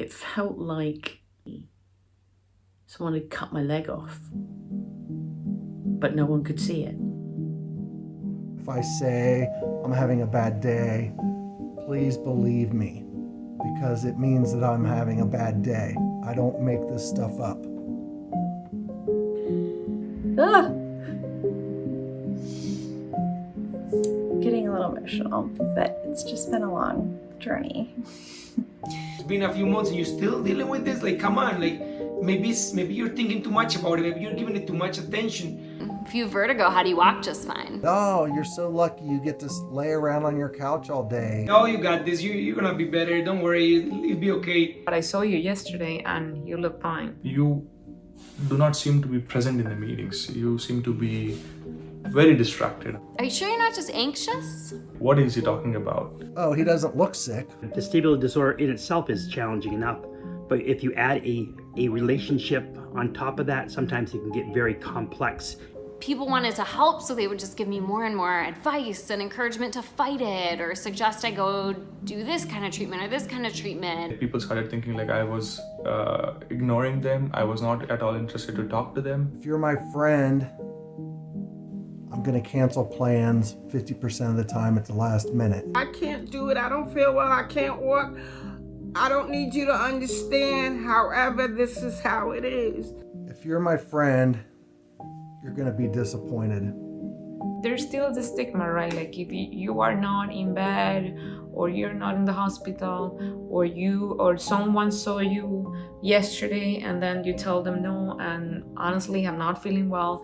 It felt like someone had cut my leg off, but no one could see it. If I say I'm having a bad day, please believe me, because it means that I'm having a bad day. I don't make this stuff up. Ah. Getting a little emotional, but it's just been a long journey. It's been a few months and you're still dealing with this? Like, come on, like maybe you're thinking too much about it, maybe you're giving it too much attention. If you have vertigo, how do you walk just fine? Oh, you're so lucky you get to lay around on your couch all day. Oh, you got this, you're gonna be better, don't worry, you'll be okay. But I saw you yesterday and you look fine. You do not seem to be present in the meetings. You seem to be very distracted. Are you sure you're not just anxious? What is he talking about? Oh, he doesn't look sick. Vestibular disorder in itself is challenging enough, but if you add a relationship on top of that, sometimes it can get very complex. People wanted to help, so they would just give me more and more advice and encouragement to fight it, or suggest I go do this kind of treatment or this kind of treatment. People started thinking like I was ignoring them. I was not at all interested to talk to them. If you're my friend, I'm gonna cancel plans 50% of the time at the last minute. I can't do it. I don't feel well. I can't walk. I don't need you to understand. However, this is how it is. If you're my friend, you're gonna be disappointed. There's still the stigma, right? Like if you are not in bed, or you're not in the hospital, or someone saw you yesterday and then you tell them no, and honestly I'm not feeling well,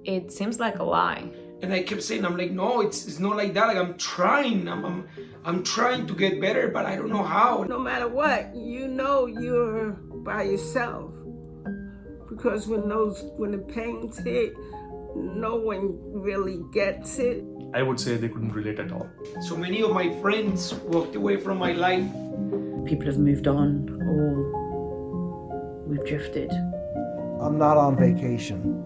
it seems like a lie. And I kept saying, I'm like, no, it's not like that. Like I'm trying to get better, but I don't know how. No matter what, you know you're by yourself. Because when the pains hit, no one really gets it. I would say they couldn't relate at all. So many of my friends walked away from my life. People have moved on, or we've drifted. I'm not on vacation.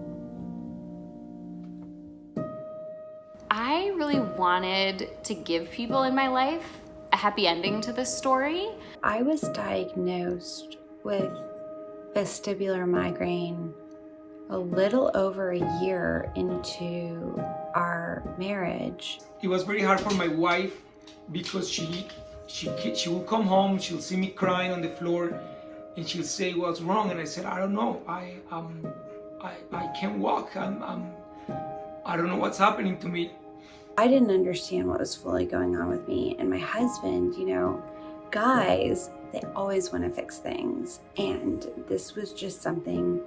I really wanted to give people in my life a happy ending to this story. I was diagnosed with vestibular migraine a little over a year into our marriage. It was very hard for my wife because she will come home, she'll see me crying on the floor, and she'll say, "What's wrong?" And I said, "I don't know. I can't walk. I don't know what's happening to me." I didn't understand what was fully going on with me, and my husband, guys, they always want to fix things, and this was just something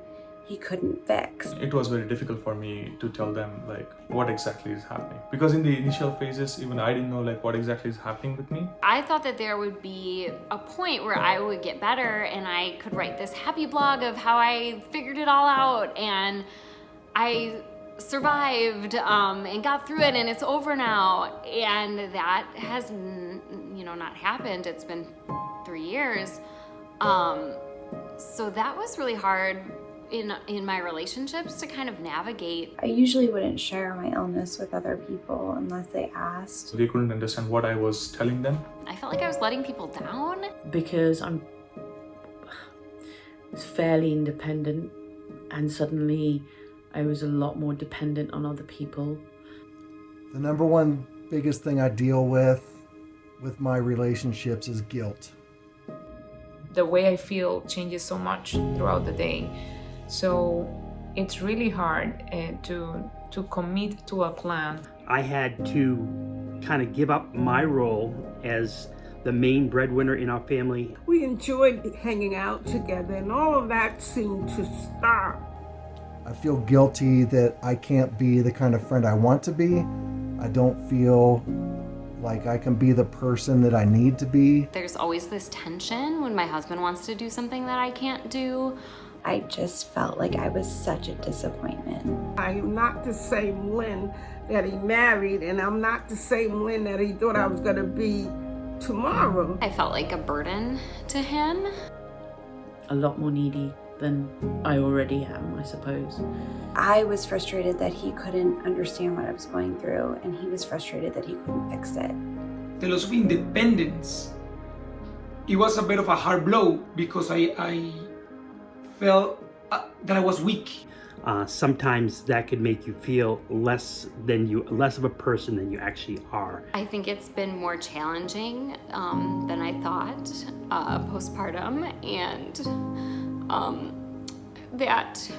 he couldn't fix. It was very difficult for me to tell them like what exactly is happening, because in the initial phases even I didn't know like what exactly is happening with me. I thought that there would be a point where I would get better and I could write this happy blog of how I figured it all out and I survived and got through it and it's over now, and that has not happened. It's been 3 years, so that was really hard in my relationships to kind of navigate. I usually wouldn't share my illness with other people unless they asked. They couldn't understand what I was telling them. I felt like I was letting people down. Because I was fairly independent, and suddenly I was a lot more dependent on other people. The number one biggest thing I deal with my relationships is guilt. The way I feel changes so much throughout the day. So it's really hard to commit to a plan. I had to kind of give up my role as the main breadwinner in our family. We enjoyed hanging out together, and all of that seemed to stop. I feel guilty that I can't be the kind of friend I want to be. I don't feel like I can be the person that I need to be. There's always this tension when my husband wants to do something that I can't do. I just felt like I was such a disappointment. I am not the same Lynn that he married, and I'm not the same Lynn that he thought I was going to be tomorrow. I felt like a burden to him. A lot more needy than I already am, I suppose. I was frustrated that he couldn't understand what I was going through, and he was frustrated that he couldn't fix it. The loss of independence it was a bit of a hard blow because I felt that I was weak. Sometimes that could make you feel less of a person than you actually are. I think it's been more challenging than I thought postpartum, and that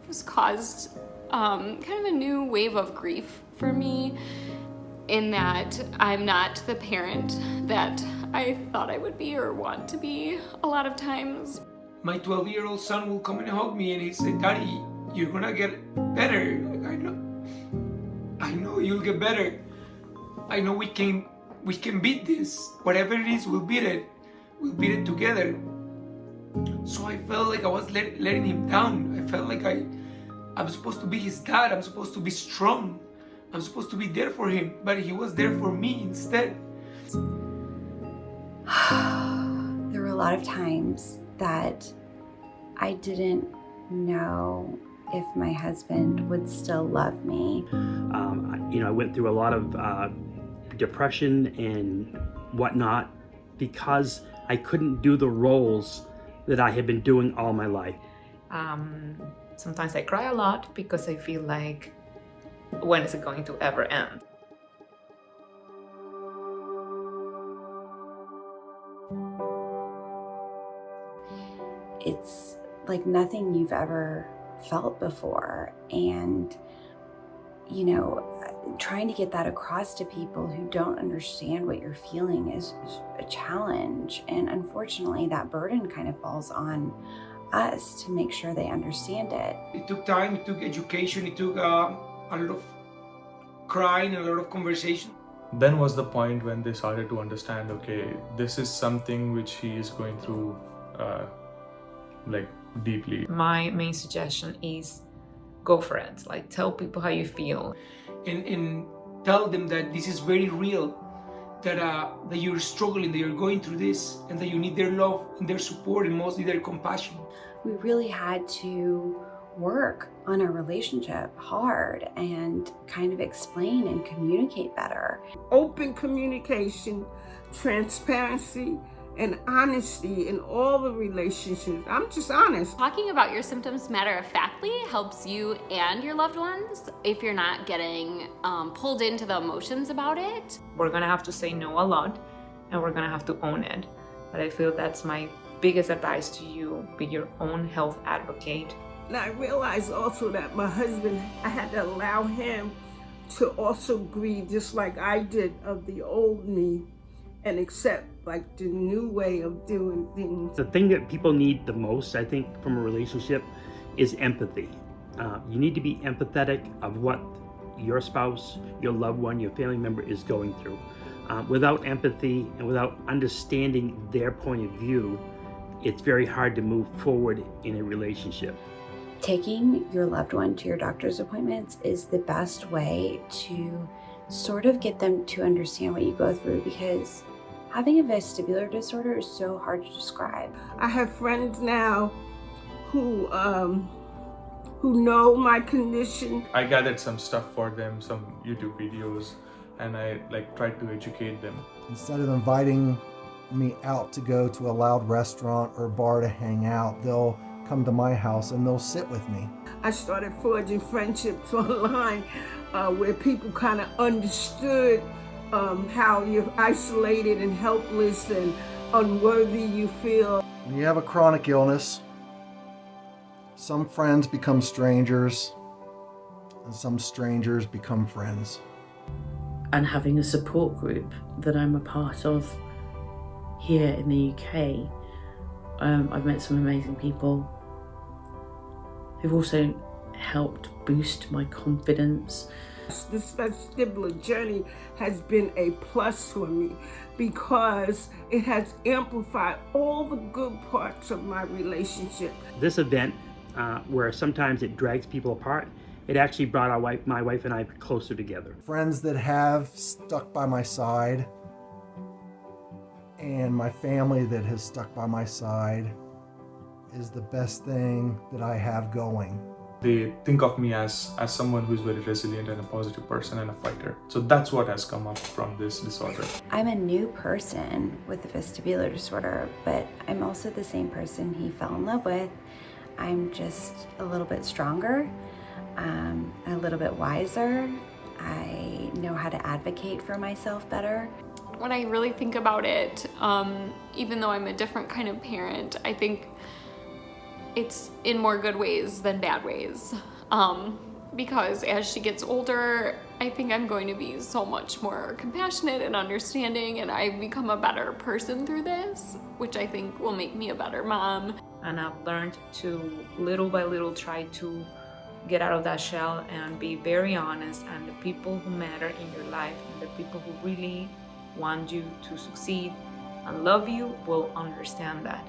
has caused kind of a new wave of grief for me, in that I'm not the parent that I thought I would be or want to be a lot of times. My 12-year-old son will come and hug me and he said, "Daddy, you're gonna get better." Like, I know you'll get better. I know we can beat this. Whatever it is, we'll beat it. We'll beat it together. So I felt like I was letting him down. I felt like I'm supposed to be his dad. I'm supposed to be strong. I'm supposed to be there for him, but he was there for me instead. There were a lot of times that I didn't know if my husband would still love me. I went through a lot of depression and whatnot because I couldn't do the roles that I had been doing all my life. Sometimes I cry a lot because I feel like, when is it going to ever end? It's like nothing you've ever felt before. And, trying to get that across to people who don't understand what you're feeling is a challenge. And unfortunately, that burden kind of falls on us to make sure they understand it. It took time, it took education, it took a lot of crying, a lot of conversation. Then was the point when they started to understand, okay, this is something which he is going through deeply. My main suggestion is go for it. Like, tell people how you feel. And tell them that this is very real, that you're struggling, that you're going through this, and that you need their love and their support, and mostly their compassion. We really had to work on our relationship hard and kind of explain and communicate better. Open communication, transparency, and honesty in all the relationships. I'm just honest. Talking about your symptoms matter-of-factly helps you and your loved ones if you're not getting pulled into the emotions about it. We're gonna have to say no a lot, and we're gonna have to own it. But I feel that's my biggest advice to you: be your own health advocate. And I realized also that my husband, I had to allow him to also grieve just like I did of the old me, and accept the new way of doing things. The thing that people need the most, I think, from a relationship is empathy. You need to be empathetic of what your spouse, your loved one, your family member is going through. Without empathy and without understanding their point of view, it's very hard to move forward in a relationship. Taking your loved one to your doctor's appointments is the best way to sort of get them to understand what you go through, because having a vestibular disorder is so hard to describe. I have friends now who know my condition. I gathered some stuff for them, some YouTube videos, and I tried to educate them. Instead of inviting me out to go to a loud restaurant or bar to hang out, they'll come to my house and they'll sit with me. I started forging friendships online where people kind of understood how you're isolated and helpless and unworthy you feel. When you have a chronic illness, some friends become strangers and some strangers become friends. And having a support group that I'm a part of here in the UK, I've met some amazing people who've also helped boost my confidence. This vestibular journey has been a plus for me because it has amplified all the good parts of my relationship. This event, where sometimes it drags people apart, it actually brought my wife and I closer together. Friends that have stuck by my side and my family that has stuck by my side is the best thing that I have going. they think of me as someone who's very resilient and a positive person and a fighter. So that's what has come up from this disorder. I'm a new person with the vestibular disorder, but I'm also the same person he fell in love with. I'm just a little bit stronger, a little bit wiser. I know how to advocate for myself better. When I really think about it, even though I'm a different kind of parent, I think it's in more good ways than bad ways. Because as she gets older, I think I'm going to be so much more compassionate and understanding, and I become a better person through this, which I think will make me a better mom. And I've learned to little by little try to get out of that shell and be very honest, and the people who matter in your life and the people who really want you to succeed and love you will understand that.